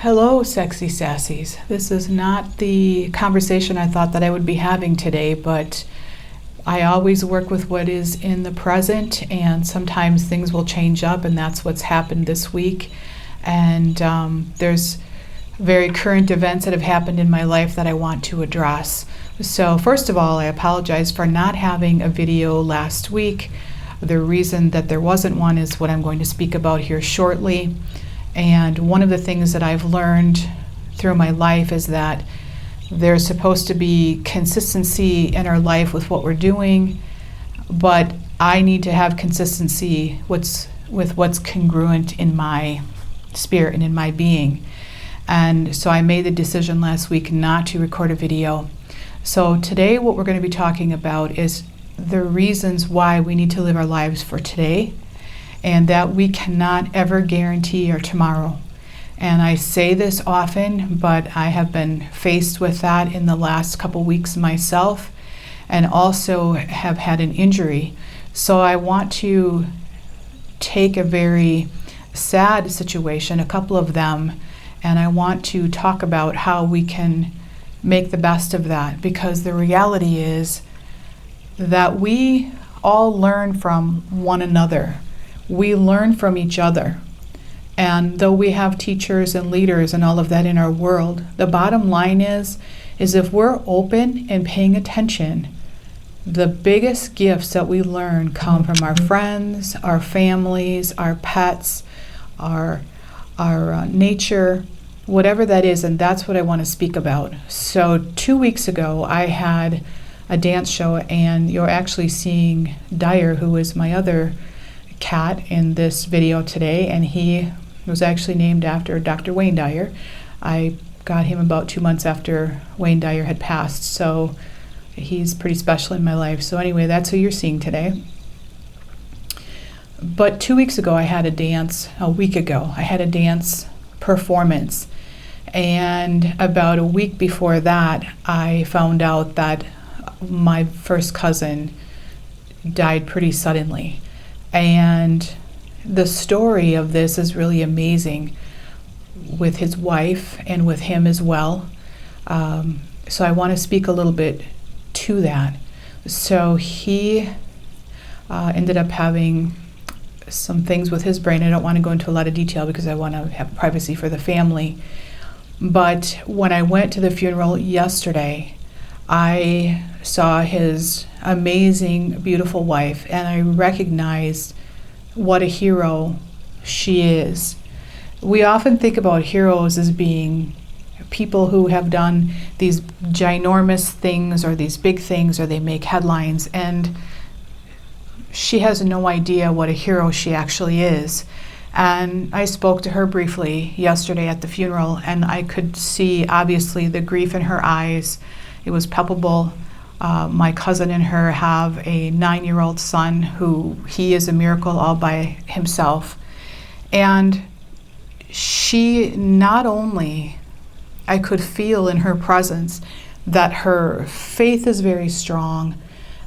Hello, Sexy Sassies. This is not the conversation I thought that I would be having today, but I always work with what is in the present, and sometimes things will change up, and that's what's happened this week. And there's very current events that have happened in my life that I want to address. So first of all, I apologize for not having a video last week. The reason that there wasn't one is what I'm going to speak about here shortly. And one of the things that I've learned through my life is that there's supposed to be consistency in our life with what we're doing, but I need to have consistency with what's congruent in my spirit and in my being. And so I made the decision last week not to record a video. So today what we're going to be talking about is the reasons why we need to live our lives for today, and that we cannot ever guarantee our tomorrow. And I say this often, but I have been faced with that in the last couple weeks myself, and also have had an injury. So I want to take a very sad situation, a couple of them, and I want to talk about how we can make the best of that, because the reality is that we all learn from one another. We learn from each other. And though we have teachers and leaders and all of that in our world, the bottom line is if we're open and paying attention, the biggest gifts that we learn come from our friends, our families, our pets, our nature, whatever that is, and that's what I want to speak about. So 2 weeks ago, I had a dance show, and you're actually seeing Dyer, who is my other cat in this video today, and he was actually named after Dr. Wayne Dyer. I got him about 2 months after Wayne Dyer had passed, so he's pretty special in my life. So anyway, that's who you're seeing today. But 2 weeks ago, a week ago, I had a dance performance. And about a week before that, I found out that my first cousin died pretty suddenly. And the story of this is really amazing with his wife and with him as well. So I want to speak a little bit to that. So he ended up having some things with his brain. I don't want to go into a lot of detail because I want to have privacy for the family. But when I went to the funeral yesterday, I saw his amazing, beautiful wife, and I recognized what a hero she is. We often think about heroes as being people who have done these ginormous things or these big things, or they make headlines, and she has no idea what a hero she actually is. And I spoke to her briefly yesterday at the funeral, and I could see obviously the grief in her eyes. It was palpable. My cousin and her have a 9-year-old son who he is a miracle all by himself. And she not only, I could feel in her presence that her faith is very strong,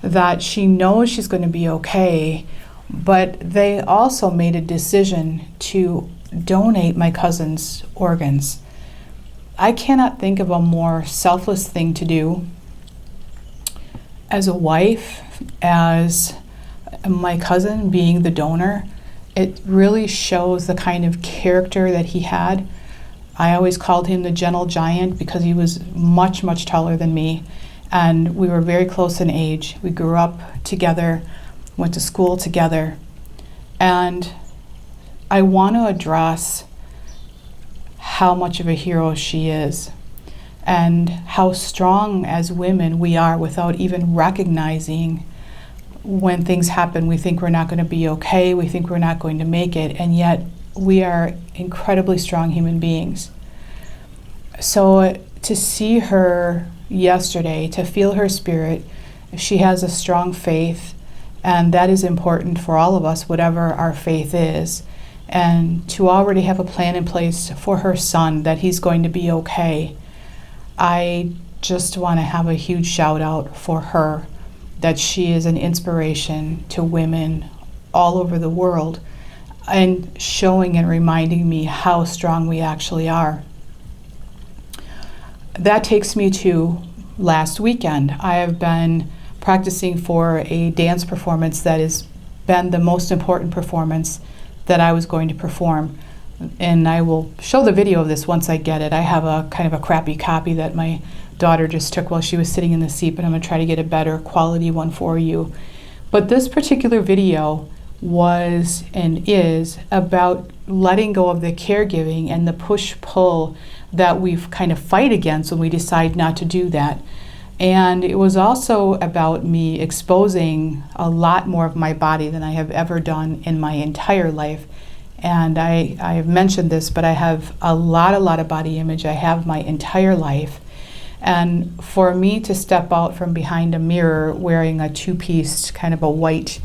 that she knows she's going to be okay, but they also made a decision to donate my cousin's organs. I cannot think of a more selfless thing to do as a wife, as my cousin being the donor. It really shows the kind of character that he had. I always called him the gentle giant because he was much, much taller than me, and we were very close in age. We grew up together, went to school together, and I want to address how much of a hero she is, and how strong as women we are without even recognizing when things happen. We think we're not going to be okay, we think we're not going to make it, and yet we are incredibly strong human beings. So to see her yesterday, to feel her spirit, she has a strong faith, and that is important for all of us, whatever our faith is. And to already have a plan in place for her son, that he's going to be okay. I just want to have a huge shout out for her, that she is an inspiration to women all over the world, and showing and reminding me how strong we actually are. that takes me to last weekend. I have been practicing for a dance performance that has been the most important performance that I was going to perform. And I will show the video of this once I get it. I have a kind of a crappy copy that my daughter just took while she was sitting in the seat, but I'm going to try to get a better quality one for you. But this particular video was and is about letting go of the caregiving and the push-pull that we've kind of fight against when we decide not to do that. And it was also about me exposing a lot more of my body than I have ever done in my entire life. And I have mentioned this, but I have a lot of body image. I have my entire life. And for me to step out from behind a mirror wearing a two-piece kind of a white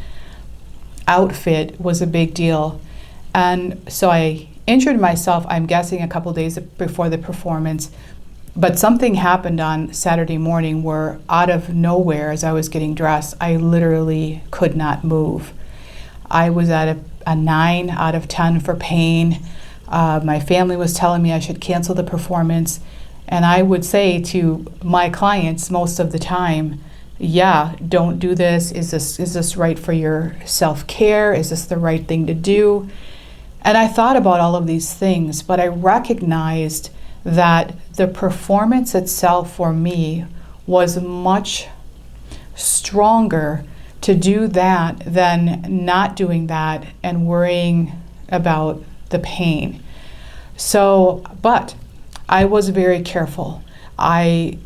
outfit was a big deal. And so I injured myself, I'm guessing a couple days before the performance. But something happened on Saturday morning where out of nowhere, as I was getting dressed, I literally could not move. I was at a 9 out of 10 for pain. My family was telling me I should cancel the performance. And I would say to my clients most of the time, yeah, don't do this. Is this right for your self-care? Is this the right thing to do? And I thought about all of these things, but I recognized that the performance itself for me was much stronger to do that than not doing that and worrying about the pain. So, but I was very careful. I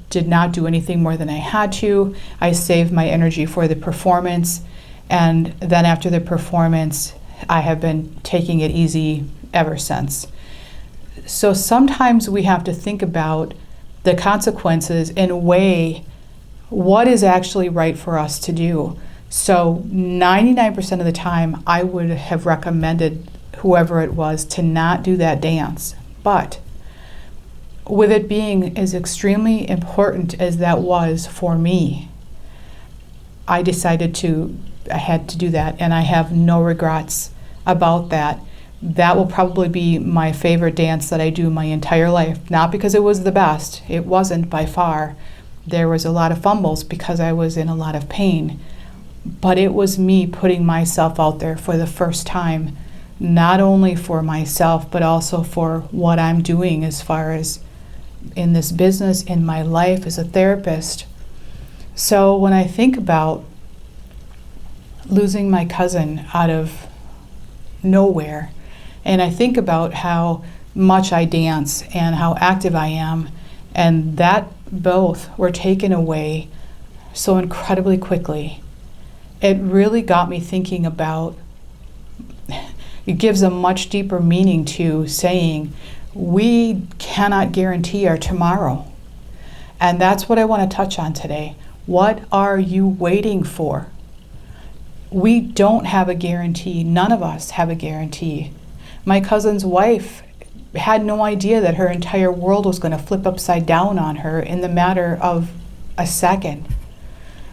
did not do anything more than I had to. I saved my energy for the performance, and then after the performance, I have been taking it easy ever since. So sometimes we have to think about the consequences and weigh what is actually right for us to do. So 99% of the time, I would have recommended whoever it was to not do that dance. But with it being as extremely important as that was for me, I had to do that, and I have no regrets about that. That will probably be my favorite dance that I do my entire life. Not because it was the best. It wasn't by far. There was a lot of fumbles because I was in a lot of pain. But it was me putting myself out there for the first time, not only for myself, but also for what I'm doing as far as in this business, in my life as a therapist. So when I think about losing my cousin out of nowhere, and I think about how much I dance and how active I am, and that both were taken away so incredibly quickly, it really got me thinking about, it gives a much deeper meaning to saying we cannot guarantee our tomorrow. And that's what I want to touch on today. What are you waiting for? We don't have a guarantee. None of us have a guarantee. My cousin's wife had no idea that her entire world was going to flip upside down on her in the matter of a second.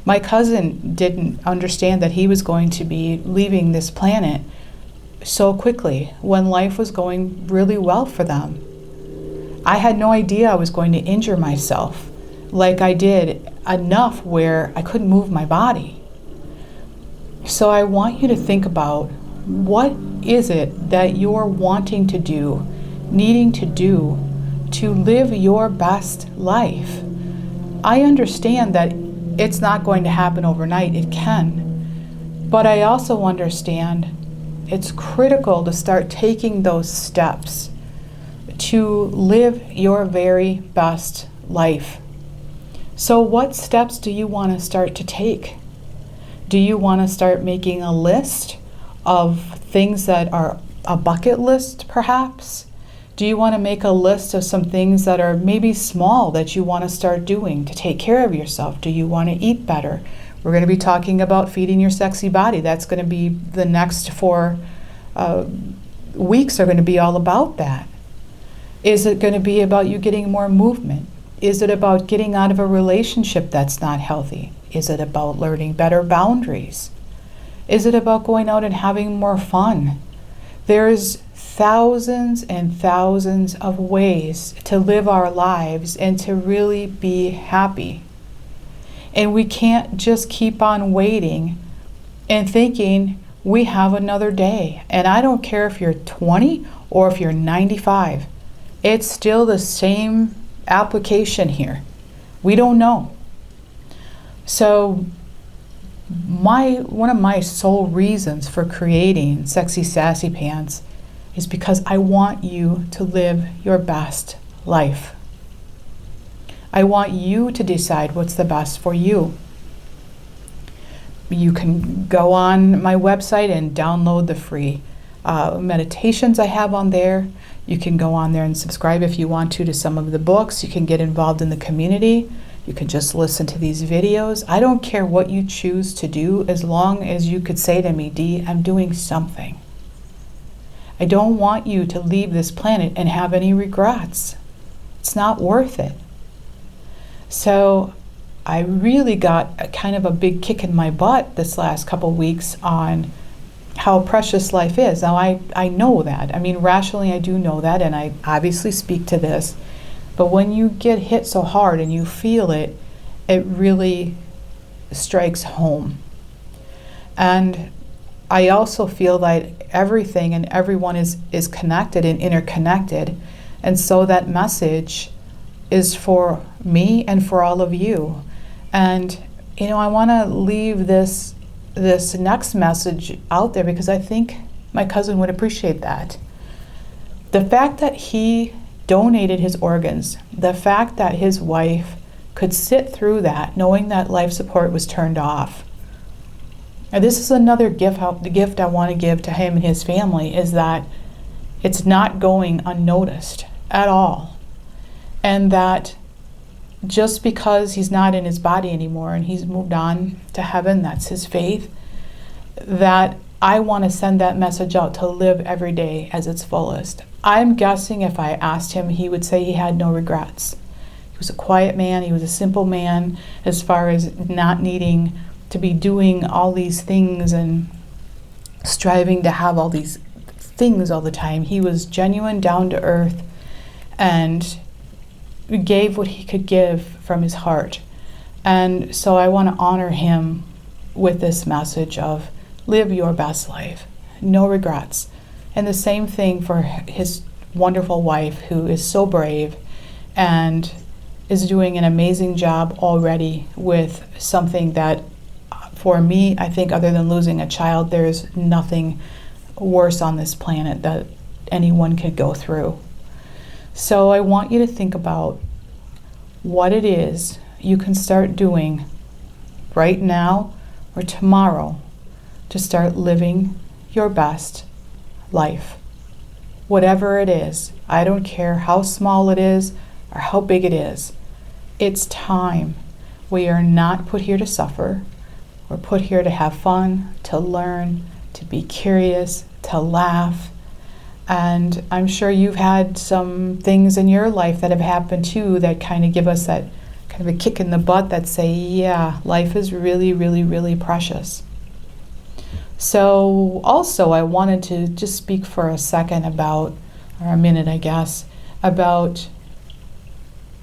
My cousin didn't understand that he was going to be leaving this planet so quickly when life was going really well for them. I had no idea I was going to injure myself like I did, enough where I couldn't move my body. So I want you to think about, what is it that you're wanting to do, needing to do to live your best life? I understand that it's not going to happen overnight. It can. But I also understand it's critical to start taking those steps to live your very best life. So what steps do you want to start to take? Do you want to start making a list of things that are a bucket list, perhaps? Do you want to make a list of some things that are maybe small that you want to start doing to take care of yourself? Do you want to eat better? We're going to be talking about feeding your sexy body. That's going to be the next 4 weeks are going to be all about that. Is it going to be about you getting more movement? Is it about getting out of a relationship that's not healthy? Is it about learning better boundaries? Is it about going out and having more fun? There's thousands and thousands of ways to live our lives and to really be happy. And we can't just keep on waiting and thinking we have another day. And I don't care if you're 20 or if you're 95. It's still the same application here. We don't know. So one of my sole reasons for creating Sexy Sassy Pants is because I want you to live your best life. I want you to decide what's the best for you. You can go on my website and download the free meditations I have on there. You can go on there and subscribe if you want to some of the books. You can get involved in the community. You can just listen to these videos. I don't care what you choose to do as long as you could say to me, Dee, I'm doing something. I don't want you to leave this planet and have any regrets. It's not worth it. So I really got a kind of a big kick in my butt this last couple weeks on how precious life is. Now I know that. I mean, rationally I do know that, and I obviously speak to this. But when you get hit so hard and you feel it, it really strikes home. And I also feel that everything and everyone is connected and interconnected. And so that message is for me and for all of you. And, I want to leave this next message out there because I think my cousin would appreciate that. The fact that he donated his organs, the fact that his wife could sit through that knowing that life support was turned off. And this is another gift I want to give to him and his family, is that it's not going unnoticed at all. And that just because he's not in his body anymore and he's moved on to heaven, that's his faith, that I want to send that message out to live every day as its fullest. I'm guessing if I asked him, he would say he had no regrets. He was a quiet man. He was a simple man as far as not needing to be doing all these things and striving to have all these things all the time. He was genuine, down to earth, and gave what he could give from his heart. And so I want to honor him with this message of live your best life, no regrets. And the same thing for his wonderful wife, who is so brave and is doing an amazing job already with something that, for me, I think other than losing a child, there's nothing worse on this planet that anyone could go through. So I want you to think about what it is you can start doing right now or tomorrow to start living your best life. Whatever it is, I don't care how small it is or how big it is. It's time. We are not put here to suffer. We're put here to have fun, to learn, to be curious, to laugh. And I'm sure you've had some things in your life that have happened too that kind of give us that kind of a kick in the butt that say, yeah, life is really, really, really precious. So also I wanted to just speak for a second about, or a minute I guess, about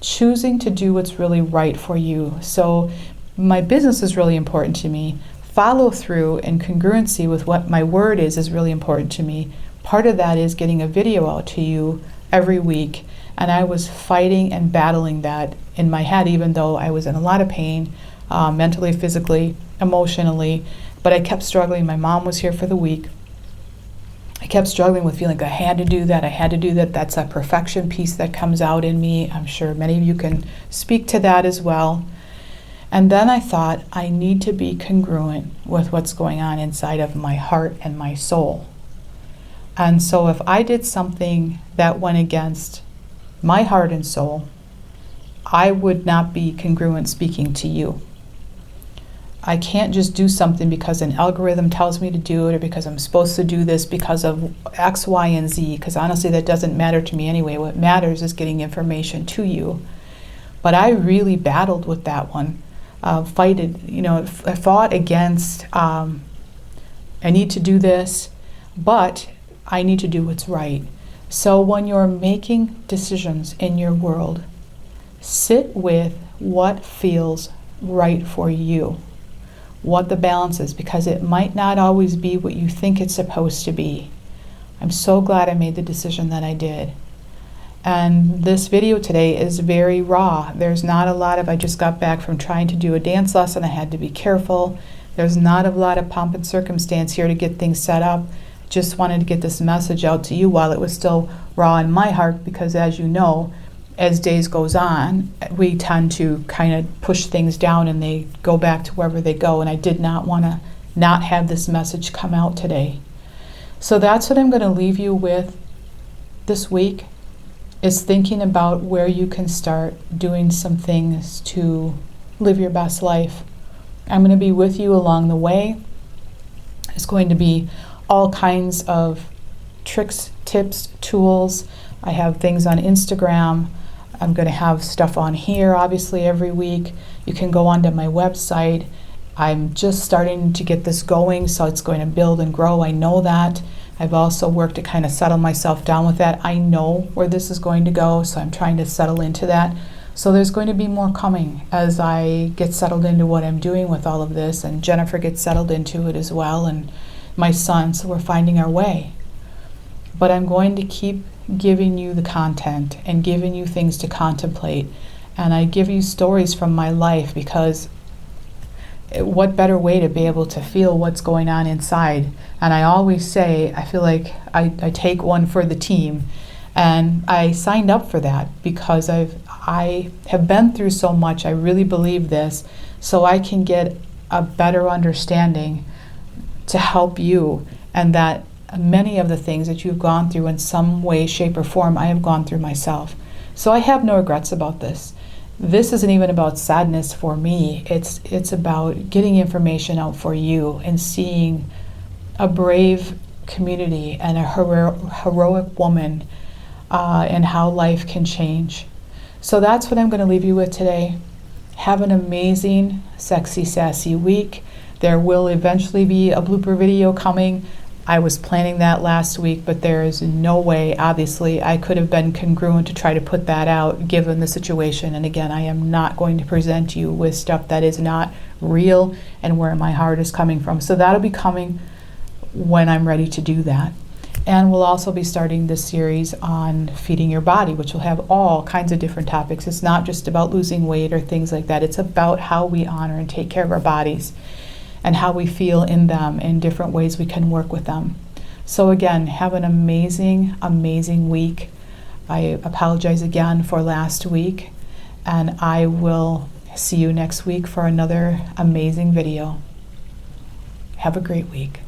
choosing to do what's really right for you. So my business is really important to me. Follow through and congruency with what my word is really important to me. Part of that is getting a video out to you every week. And I was fighting and battling that in my head, even though I was in a lot of pain, mentally, physically, emotionally. But I kept struggling. My mom was here for the week. I kept struggling with feeling like I had to do that. That's a perfection piece that comes out in me. I'm sure many of you can speak to that as well. And then I thought, I need to be congruent with what's going on inside of my heart and my soul. And so if I did something that went against my heart and soul, I would not be congruent speaking to you. I can't just do something because an algorithm tells me to do it, or because I'm supposed to do this because of X, Y, and Z, because honestly that doesn't matter to me anyway. What matters is getting information to you. But I really battled with that one. I fought against, I need to do this, but I need to do what's right. So when you're making decisions in your world, sit with what feels right for you, what the balance is, because it might not always be what you think it's supposed to be. I'm so glad I made the decision that I did. And this video today is very raw. There's not a lot of, I just got back from trying to do a dance lesson. I had to be careful. There's not a lot of pomp and circumstance here to get things set up. Just wanted to get this message out to you while it was still raw in my heart, because as you know, as days goes on, we tend to kind of push things down and they go back to wherever they go. And I did not want to not have this message come out today. So that's what I'm going to leave you with this week, is thinking about where you can start doing some things to live your best life. I'm going to be with you along the way. It's going to be all kinds of tricks, tips, tools. I have things on Instagram. I'm going to have stuff on here, obviously, every week. You can go onto my website. I'm just starting to get this going, so it's going to build and grow. I know that. I've also worked to kind of settle myself down with that. I know where this is going to go, so I'm trying to settle into that. So there's going to be more coming as I get settled into what I'm doing with all of this, and Jennifer gets settled into it as well, and my son, so we're finding our way. But I'm going to keep giving you the content and giving you things to contemplate, and I give you stories from my life, because what better way to be able to feel what's going on inside. And I always say, I feel like I take one for the team, and I signed up for that because I have been through so much. I really believe this, so I can get a better understanding to help you, and that many of the things that you've gone through in some way, shape, or form, I have gone through myself. So I have no regrets about this. This isn't even about sadness for me. It's about getting information out for you and seeing a brave community and a heroic woman, and how life can change. So that's what I'm going to leave you with today. Have an amazing, sexy, sassy week. There will eventually be a blooper video coming. I was planning that last week, but there is no way, obviously, I could have been congruent to try to put that out given the situation. And again, I am not going to present you with stuff that is not real and where my heart is coming from. So that'll be coming when I'm ready to do that. And we'll also be starting this series on feeding your body, which will have all kinds of different topics. It's not just about losing weight or things like that. It's about how we honor and take care of our bodies and how we feel in them and different ways we can work with them. So again, have an amazing, amazing week. I apologize again for last week, and I will see you next week for another amazing video. Have a great week.